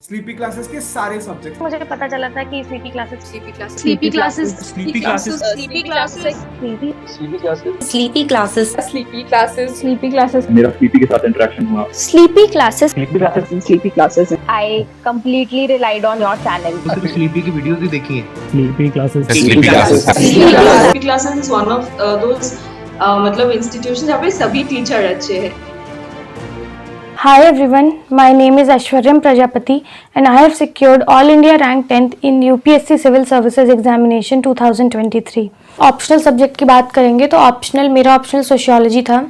Sleepy classes के सारे subject. मुझे पता चला था कि sleepy classes sleepy classes sleepy classes sleepy classes sleepy classes sleepy classes sleepy classes sleepy classes sleepy classes मेरा स्लीपी के साथ इंटरेक्शन हुआ। Sleepy classes sleepy classes I completely relied on your channel. Sleepy की videos भी देखी है। Sleepy classes sleepy classes is one of those मतलब institution जहाँ पे सभी टीचर अच्छे हैं। Hi everyone, my name is Aishwaryam Prajapati and I have secured All India Rank 10th in UPSC Civil Services Examination 2023. Optional subject की बात करेंगे तो मेरा ऑप्शनल सोशियोलॉजी था।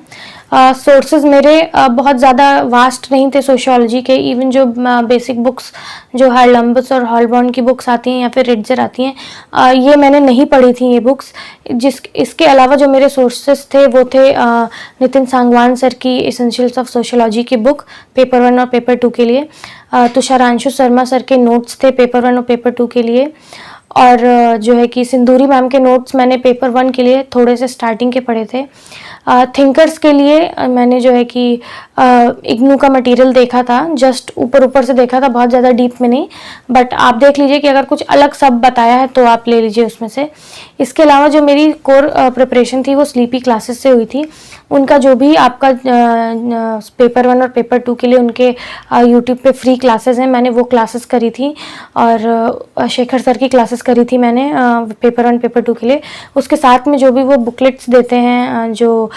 सोर्सेज मेरे बहुत ज़्यादा वास्ट नहीं थे सोशियोलॉजी के। इवन जो बेसिक बुक्स जो हरलम्बस और हॉलबॉर्न की बुक्स आती हैं या फिर रिट्जर आती हैं, ये मैंने नहीं पढ़ी थी ये बुक्स। इसके अलावा जो मेरे सोर्सेज थे वो थे नितिन सांगवान सर की एसेंशियल्स ऑफ सोशियोलॉजी की बुक पेपर 1 और पेपर 2 के लिए, तुषारांशु शर्मा सर के नोट्स थे पेपर 1 और पेपर 2 के लिए, और जो है कि सिंदूरी मैम के नोट्स मैंने पेपर 1 के लिए थोड़े से स्टार्टिंग के पढ़े थे। थिंकर्स के लिए मैंने जो है कि इग्नू का मटेरियल देखा था, जस्ट ऊपर से देखा था, बहुत ज़्यादा डीप में नहीं, बट आप देख लीजिए कि अगर कुछ अलग सब बताया है तो आप ले लीजिए उसमें से। इसके अलावा जो मेरी कोर प्रिपरेशन थी वो स्लीपी क्लासेस से हुई थी। उनका जो भी आपका पेपर 1 और पेपर 2 के लिए उनके यूट्यूब पे फ्री क्लासेस हैं, मैंने वो क्लासेस करी थी, और शेखर सर की क्लासेस करी थी मैंने पेपर 1 पेपर 2 के लिए। उसके साथ में जो भी वो बुकलेट्स देते हैं, जो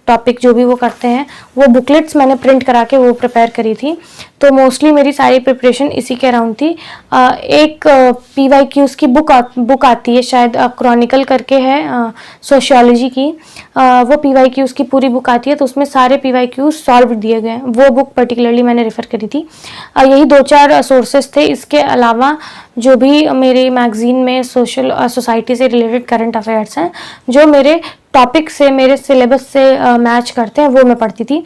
टॉपिक जो भी वो करते हैं, वो बुकलेट्स मैंने प्रिंट करा के वो प्रिपेयर करी थी। तो मोस्टली मेरी सारी प्रिपरेशन इसी के अराउंड थी। एक PYQs की बुक आती है शायद, क्रॉनिकल करके है सोशियोलॉजी की, वो PYQs की पूरी बुक आती है, तो उसमें सारे PYQs सॉल्व दिए गए हैं। वो बुक पर्टिकुलरली मैंने रेफ़र करी थी। यही 2-4 सोर्सेज थे। इसके अलावा जो भी मेरी मैगज़ीन में सोसाइटी से रिलेटेड करंट अफेयर्स हैं, जो मेरे टॉपिक से मेरे सिलेबस से मैच करते हैं, वो मैं पढ़ती थी।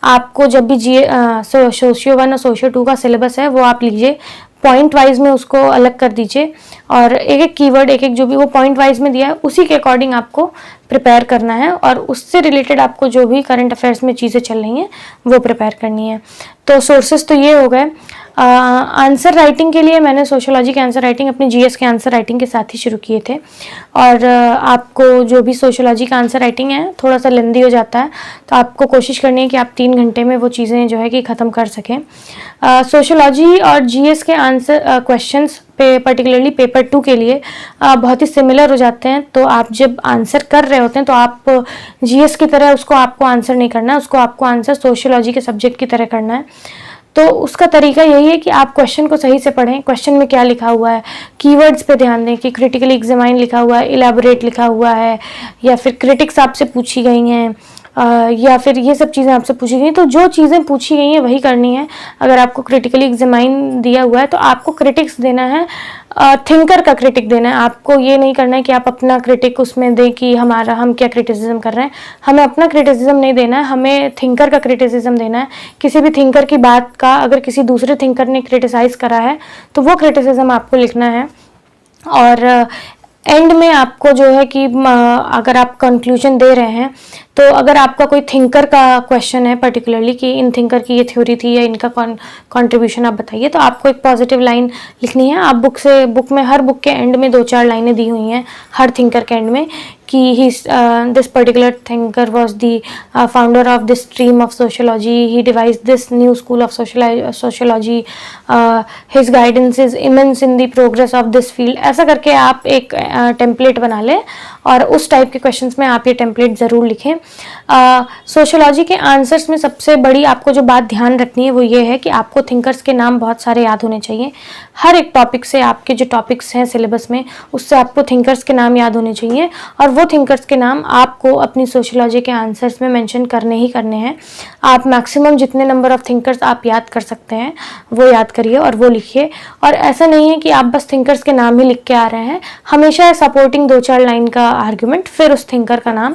आपको जब भी सोशियो 1 और सोशियो 2 का सिलेबस है वो आप लीजिए, पॉइंट वाइज में उसको अलग कर दीजिए, और एक एक कीवर्ड एक एक जो भी वो पॉइंट वाइज में दिया है उसी के अकॉर्डिंग आपको प्रिपेयर करना है, और उससे रिलेटेड आपको जो भी करंट अफेयर्स में चीज़ें चल रही हैं वो प्रिपेयर करनी है। तो सोर्सेज तो ये हो गए। आंसर राइटिंग के लिए मैंने सोशियोलॉजी के आंसर राइटिंग अपनी GS के आंसर राइटिंग के साथ ही शुरू किए थे, और आपको जो भी सोशियोलॉजी का आंसर राइटिंग है थोड़ा सा लेंदी हो जाता है, तो आपको कोशिश करनी है कि आप 3 घंटे में वो चीज़ें जो है कि ख़त्म कर सकें। सोशियोलॉजी और GS के आंसर क्वेश्चंस पे पर्टिकुलरली पेपर 2 के लिए बहुत ही सिमिलर हो जाते हैं। तो आप जब आंसर कर रहे होते हैं तो आप GS की तरह उसको आपको आंसर नहीं करना है, उसको आपको आंसर सोशियोलॉजी के सब्जेक्ट की तरह करना है। तो उसका तरीका यही है कि आप क्वेश्चन को सही से पढ़ें, क्वेश्चन में क्या लिखा हुआ है, कीवर्ड्स पे ध्यान दें कि क्रिटिकली एग्जामाइन लिखा हुआ है, इलेबोरेट लिखा हुआ है, या फिर क्रिटिक्स आपसे पूछी गई हैं, या फिर ये सब चीज़ें आपसे पूछी गई। तो जो चीज़ें पूछी गई हैं वही करनी है। अगर आपको क्रिटिकली एग्जामाइन दिया हुआ है तो आपको क्रिटिक्स देना है, थिंकर का क्रिटिक देना है। आपको ये नहीं करना है कि आप अपना क्रिटिक उसमें दें कि हम क्या क्रिटिसिज्म कर रहे हैं। हमें अपना क्रिटिसिज्म नहीं देना है, हमें थिंकर का क्रिटिसिज्म देना है। किसी भी थिंकर की बात का अगर किसी दूसरे थिंकर ने क्रिटिसाइज करा है तो वो क्रिटिसिज्म आपको लिखना है, और एंड में आपको जो है कि अगर आप कंक्लूजन दे रहे हैं तो अगर आपका कोई थिंकर का क्वेश्चन है पर्टिकुलरली कि इन थिंकर की ये थ्योरी थी या इनका कंट्रीब्यूशन आप बताइए, तो आपको एक पॉजिटिव लाइन लिखनी है। आप बुक में हर बुक के एंड में 2-4 लाइनें दी हुई हैं हर थिंकर के एंड में कि this particular thinker was the founder of this stream of sociology. He devised this new school of sociology. His guidance is immense in the progress of this field. ऐसा करके आप एक टेम्पलेट बना लें, और उस टाइप के क्वेश्चंस में आप ये टेम्पलेट ज़रूर लिखें। सोशियोलॉजी के आंसर्स में सबसे बड़ी आपको जो बात ध्यान रखनी है वो ये है कि आपको थिंकर्स के नाम बहुत सारे याद होने चाहिए। हर एक टॉपिक से, आपके जो टॉपिक्स हैं सिलेबस में, उससे आपको थिंकर्स के नाम याद होने चाहिए, और वो थिंकर्स के नाम आपको अपनी सोशियोलॉजी के आंसर्स में मेंशन करने ही करने हैं। आप मैक्सिमम जितने नंबर ऑफ थिंकर्स आप याद कर सकते हैं वो याद करिए और वो लिखिए। और ऐसा नहीं है कि आप बस थिंकर्स के नाम ही लिख के आ रहे हैं, हमेशा सपोर्टिंग 2-4 लाइन का आर्ग्यूमेंट, फिर उस थिंकर का नाम।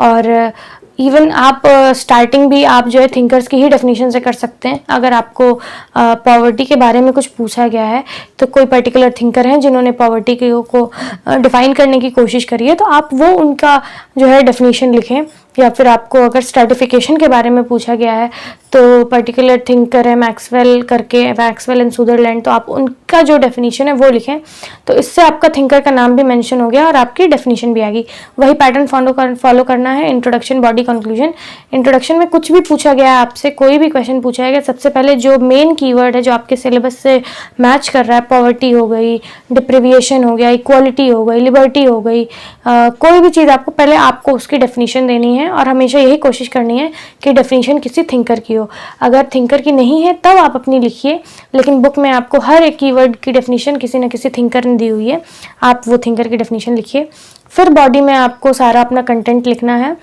और इवन आप स्टार्टिंग भी आप जो है थिंकर्स की ही डेफिनेशन से कर सकते हैं। अगर आपको पॉवर्टी के बारे में कुछ पूछा गया है तो कोई पर्टिकुलर थिंकर हैं जिन्होंने पॉवर्टी को डिफाइन करने की कोशिश करी है, तो आप वो उनका जो है डेफिनेशन लिखें। या फिर आपको अगर स्ट्रैटिफिकेशन के बारे में पूछा गया है तो पर्टिकुलर थिंकर है मैक्सवेल करके, मैक्सवेल एंड सुदरलैंड, तो आप उनका जो डेफिनेशन है वो लिखें, तो इससे आपका थिंकर का नाम भी मेंशन हो गया और आपकी डेफिनेशन भी आ गई। वही पैटर्न फॉलो करना है। Introduction, body, conclusion. इंट्रोडक्शन में कुछ भी पूछा गया है आपसे, कोई भी क्वेश्चन पूछा गया, सबसे पहले जो मेन कीवर्ड है जो आपके सिलेबस से मैच कर रहा है, पॉवर्टी हो गई, डिप्रिविएशन हो गया, इक्वालिटी हो गई, लिबर्टी हो गई, कोई भी चीज़ आपको पहले आपको उसकी डेफिनेशन देनी है और हमेशा यही कोशिश करनी है कि डेफिनेशन किसी थिंकर की हो। अगर थिंकर की नहीं है तब आप अपनी लिखिए, लेकिन बुक में आपको हर एक कीवर्ड की डेफिनेशन किसी न किसी थिंकर ने दी हुई है, आप वो थिंकर की डेफिनेशन लिखिए। फिर बॉडी में आपको सारा अपना कंटेंट लिखना है।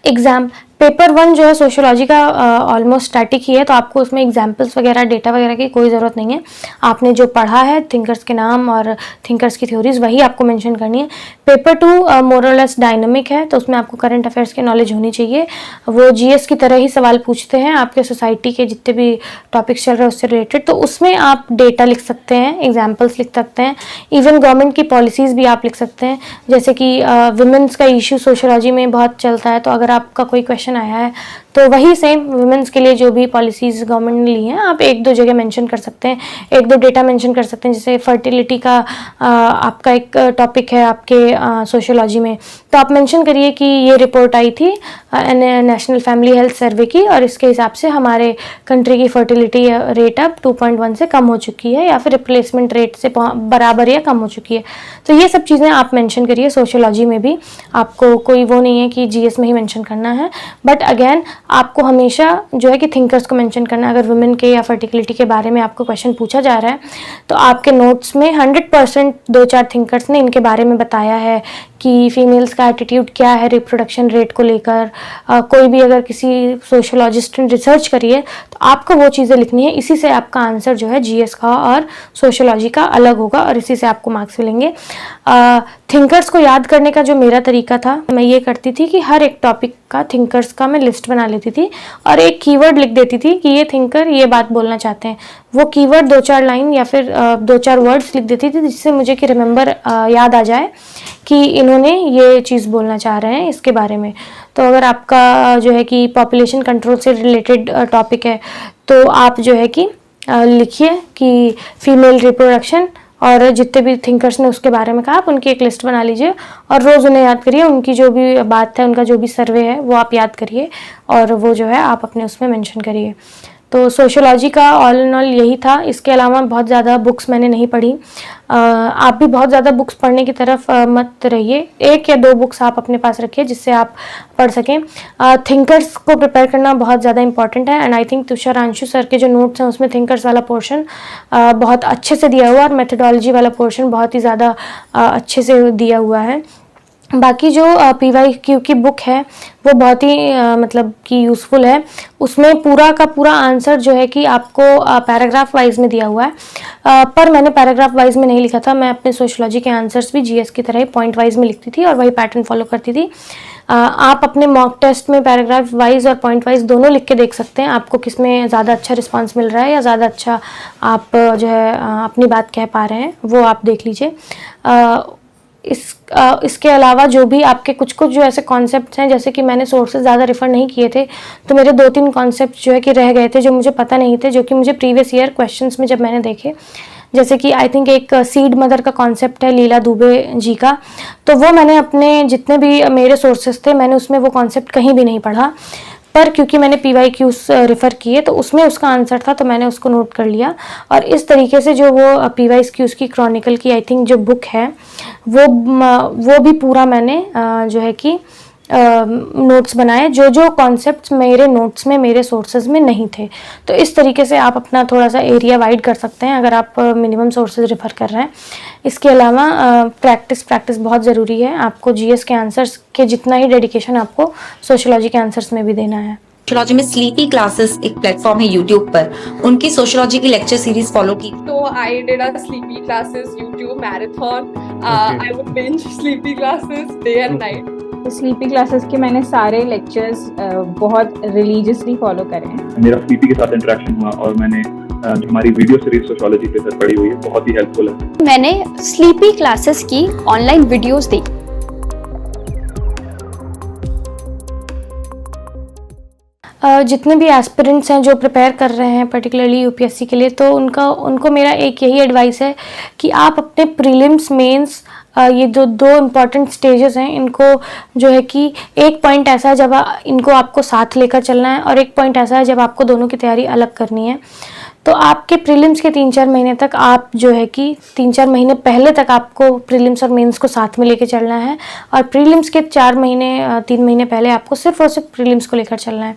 एग्जाम पेपर 1 जो है सोशियोलॉजी का ऑलमोस्ट स्टैटिक ही है, तो आपको उसमें एग्जाम्पल्स वगैरह, डेटा वगैरह की कोई ज़रूरत नहीं है। आपने जो पढ़ा है, थिंकर्स के नाम और थिंकर्स की थ्योरीज, वही आपको मेंशन करनी है। पेपर 2 मोर और लेस डायनामिक है, तो उसमें आपको करंट अफेयर्स की नॉलेज होनी चाहिए। वो जीएस की तरह ही सवाल पूछते हैं, आपके सोसाइटी के जितने भी टॉपिक्स चल रहे हैं उससे रिलेटेड, तो उसमें आप डेटा लिख सकते हैं, एग्जाम्पल्स लिख सकते हैं, इवन गवर्नमेंट की पॉलिसीज़ भी आप लिख सकते हैं। जैसे कि वुमेंस का इशू सोशियोलॉजी में बहुत चलता है, तो अगर आपका कोई क्वेश्चन आया है तो वही सेम वुमेन्स के लिए जो भी पॉलिसीज़ गवर्नमेंट ने ली हैं आप 1-2 जगह मेंशन कर सकते हैं, 1-2 डेटा मेंशन कर सकते हैं। जैसे फर्टिलिटी का आपका एक टॉपिक है आपके सोशियोलॉजी में, तो आप मेंशन करिए कि ये रिपोर्ट आई थी नेशनल फैमिली हेल्थ सर्वे की और इसके हिसाब से हमारे कंट्री की फर्टिलिटी रेट अब 2.1 से कम हो चुकी है या फिर रिप्लेसमेंट रेट से बराबर या कम हो चुकी है। तो ये सब चीज़ें आप मेंशन करिए। सोशियोलॉजी में भी आपको कोई वो नहीं है कि जीएस में ही मेंशन करना है, बट अगेन आपको हमेशा जो है कि थिंकर्स को मेंशन करना है। अगर वुमेन के या फर्टिलिटी के बारे में आपको क्वेश्चन पूछा जा रहा है तो आपके नोट्स में 100% 2-4 थिंकर्स ने इनके बारे में बताया है कि फीमेल्स का एटीट्यूड क्या है रिप्रोडक्शन रेट को लेकर। कोई भी अगर किसी सोशियोलॉजिस्ट ने रिसर्च करी है तो आपको वो चीज़ें लिखनी है। इसी से आपका आंसर जो है जीएस का और सोशियोलॉजी का अलग होगा और इसी से आपको मार्क्स मिलेंगे। थिंकर्स को याद करने का जो मेरा तरीका था, मैं ये करती थी कि हर एक टॉपिक का थिंकर्स का मैं लिस्ट बना लेती थी और एक कीवर्ड लिख देती थी कि ये थिंकर ये बात बोलना चाहते हैं। वो कीवर्ड 2-4 लाइन या फिर 2-4 वर्ड्स लिख देती थी जिससे मुझे कि रिमेंबर याद आ जाए कि इन्होंने ये चीज़ बोलना चाह रहे हैं इसके बारे में। तो अगर आपका जो है कि पॉपुलेशन कंट्रोल से रिलेटेड टॉपिक है तो आप जो है कि लिखिए कि फीमेल रिप्रोडक्शन और जितने भी थिंकर्स ने उसके बारे में कहा, आप उनकी एक लिस्ट बना लीजिए और रोज़ उन्हें याद करिए। उनकी जो भी बात है, उनका जो भी सर्वे है वो आप याद करिए और वो जो है आप अपने उसमें मेंशन करिए। तो सोशियोलॉजी का ऑल इन ऑल यही था। इसके अलावा बहुत ज़्यादा बुक्स मैंने नहीं पढ़ी। आप भी बहुत ज़्यादा बुक्स पढ़ने की तरफ मत रहिए। 1 या 2 बुक्स आप अपने पास रखिए जिससे आप पढ़ सकें। थिंकर्स को प्रिपेयर करना बहुत ज़्यादा इंपॉर्टेंट है एंड आई थिंक तुषारांशु सर के जो नोट्स हैं उसमें थिंकर्स वाला पोर्शन बहुत अच्छे से दिया हुआ और मेथडोलॉजी वाला पोर्शन बहुत ही ज़्यादा अच्छे से दिया हुआ है। बाकी जो PYQ की बुक है वो बहुत ही मतलब कि यूज़फुल है। उसमें पूरा का पूरा आंसर जो है कि आपको पैराग्राफ वाइज में दिया हुआ है, पर मैंने पैराग्राफ वाइज में नहीं लिखा था। मैं अपने सोशियोलॉजी के आंसर्स भी जीएस की तरह ही पॉइंट वाइज में लिखती थी और वही पैटर्न फॉलो करती थी। आप अपने मॉक टेस्ट में पैराग्राफ वाइज और पॉइंट वाइज दोनों लिख के देख सकते हैं आपको किस में ज़्यादा अच्छा रिस्पांस मिल रहा है या ज़्यादा अच्छा आप जो है अपनी बात कह पा रहे हैं, वो आप देख लीजिए। इसके अलावा जो भी आपके कुछ जो ऐसे कॉन्सेप्ट्स हैं, जैसे कि मैंने सोर्सेज ज़्यादा रेफ़र नहीं किए थे तो मेरे 2-3 कॉन्सेप्ट जो है कि रह गए थे जो मुझे पता नहीं थे, जो कि मुझे प्रीवियस ईयर क्वेश्चंस में जब मैंने देखे, जैसे कि आई थिंक एक सीड मदर का कॉन्सेप्ट है लीला दुबे जी का, तो वो मैंने अपने जितने भी मेरे सोर्सेज थे मैंने उसमें वो कॉन्सेप्ट कहीं भी नहीं पढ़ा, पर क्योंकि मैंने PYQs रेफ़र किए तो उसमें उसका आंसर था तो मैंने उसको नोट कर लिया। और इस तरीके से जो वो PYQs की क्रॉनिकल की आई थिंक जो बुक है वो भी पूरा मैंने जो है कि नोट्स बनाए जो कॉन्सेप्ट्स मेरे नोट्स में मेरे सोर्सेज में नहीं थे। तो इस तरीके से आप अपना थोड़ा सा एरिया वाइड कर सकते हैं अगर आप मिनिमम सोर्सेज रेफ़र कर रहे हैं। इसके अलावा प्रैक्टिस बहुत ज़रूरी है। आपको जीएस के आंसर्स के जितना ही डेडिकेशन आपको सोशियोलॉजी के आंसर्स में भी देना है। सोशियोलॉजी में स्लीपी क्लासेस एक प्लेटफॉर्म है यूट्यूब पर, उनकी सोशियोलॉजी की लेक्चर सीरीज फॉलो की। So I did a sleepy classes YouTube marathon. I would binge sleepy classes day and night. Sleepy classes के मैंने सारे लेक्चर्स बहुत रिलीजियसली फॉलो करे हैं। मेरा स्लीपी के साथ इंटरेक्शन हुआ और मैंने जो हमारी वीडियो सीरीज सोशियोलॉजी पे सर पड़ी हुई है बहुत ही हेल्पफुल है। मैंने स्लीपी क्लासेस की ऑनलाइन वीडियोस देखी। जितने भी एस्पिरेंट्स हैं जो प्रिपेयर कर रहे हैं पर्टिकुलरली यूपीएससी के लिए, तो उनको मेरा एक यही एडवाइस है कि आप अपने प्रीलिम्स मेंस ये जो दो इम्पॉर्टेंट स्टेजेस हैं, इनको जो है कि एक पॉइंट ऐसा है जब इनको आपको साथ लेकर चलना है और एक पॉइंट ऐसा है जब आपको दोनों की तैयारी अलग करनी है। तो आपके प्रीलिम्स के 3-4 महीने तक आप जो है कि 3-4 महीने पहले तक आपको प्रीलिम्स और मेंस को साथ में लेकर चलना है, और प्रीलिम्स के 3 महीने पहले आपको सिर्फ और सिर्फ प्रीलिम्स को लेकर चलना है।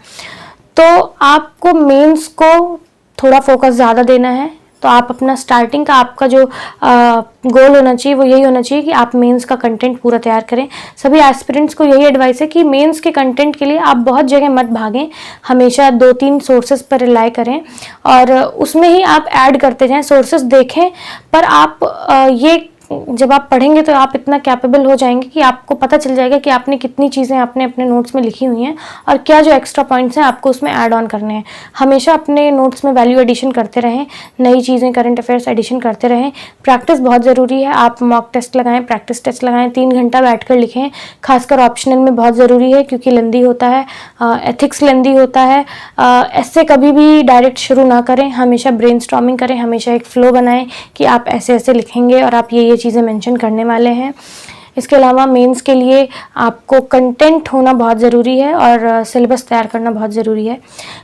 तो आपको मेंस को थोड़ा फोकस ज़्यादा देना है। तो आप अपना स्टार्टिंग का आपका जो गोल होना चाहिए वो यही होना चाहिए कि आप मेंस का कंटेंट पूरा तैयार करें। सभी एस्पिरेंट्स को यही एडवाइस है कि मेंस के कंटेंट के लिए आप बहुत जगह मत भागें, हमेशा 2-3 सोर्सेज पर रिलाई करें और उसमें ही आप ऐड करते जाएं। सोर्सेज देखें, पर आप ये जब आप पढ़ेंगे तो आप इतना कैपेबल हो जाएंगे कि आपको पता चल जाएगा कि आपने कितनी चीज़ें आपने अपने नोट्स में लिखी हुई हैं और क्या जो एक्स्ट्रा पॉइंट्स हैं आपको उसमें ऐड ऑन करने हैं। हमेशा अपने नोट्स में वैल्यू एडिशन करते रहें, नई चीज़ें करंट अफेयर्स एडिशन करते रहें। प्रैक्टिस बहुत ज़रूरी है। आप मॉक टेस्ट लगाएं, प्रैक्टिस टेस्ट लगाएं, 3 घंटा बैठकर लिखें। खासकर ऑप्शनल में बहुत ज़रूरी है क्योंकि लेंदी होता है, एथिक्स लेंदी होता है। ऐसे कभी भी डायरेक्ट शुरू ना करें, हमेशा ब्रेनस्टॉर्मिंग करें, हमेशा एक फ्लो बनाएं कि आप ऐसे ऐसे लिखेंगे और आप ये चीज़ें मेंशन करने वाले हैं। इसके अलावा मेंस के लिए आपको कंटेंट होना बहुत ज़रूरी है और सिलेबस तैयार करना बहुत ज़रूरी है।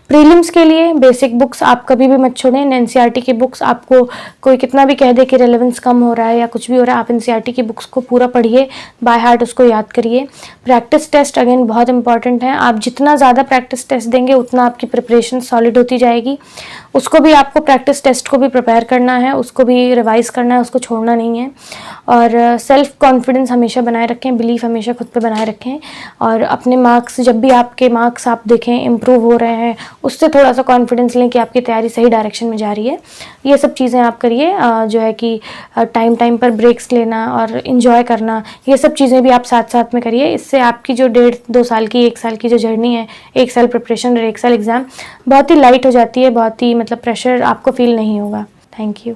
प्रीलिम्स के लिए बेसिक बुक्स आप कभी भी मत छोड़ें। एनसीईआरटी की बुक्स, आपको कोई कितना भी कह दे कि रेलेवेंस कम हो रहा है या कुछ भी हो रहा है, आप एनसीईआरटी की बुक्स को पूरा पढ़िए, बाय हार्ट उसको याद करिए। प्रैक्टिस टेस्ट अगेन बहुत इंपॉर्टेंट है। आप जितना ज़्यादा प्रैक्टिस टेस्ट देंगे उतना आपकी प्रिपरेशन सॉलिड होती जाएगी। उसको भी आपको प्रैक्टिस टेस्ट को भी प्रिपेयर करना है, उसको भी रिवाइज़ करना है, उसको छोड़ना नहीं है। और सेल्फ कॉन्फिडेंस हमेशा बनाए रखें, बिलीफ हमेशा खुद पे बनाए रखें और अपने मार्क्स, जब भी आपके मार्क्स आप देखें इम्प्रूव हो रहे हैं, उससे थोड़ा सा कॉन्फिडेंस लें कि आपकी तैयारी सही डायरेक्शन में जा रही है। ये सब चीज़ें आप करिए। जो है कि टाइम पर ब्रेक्स लेना और इन्जॉय करना, ये सब चीज़ें भी आप साथ साथ में करिए। इससे आपकी जो 1.5-2 साल की 1 साल की जो जर्नी है, 1 साल प्रिपरेशन और 1 साल एग्ज़ाम, बहुत ही लाइट हो जाती है, बहुत ही मतलब प्रेशर आपको फील नहीं होगा। Thank you.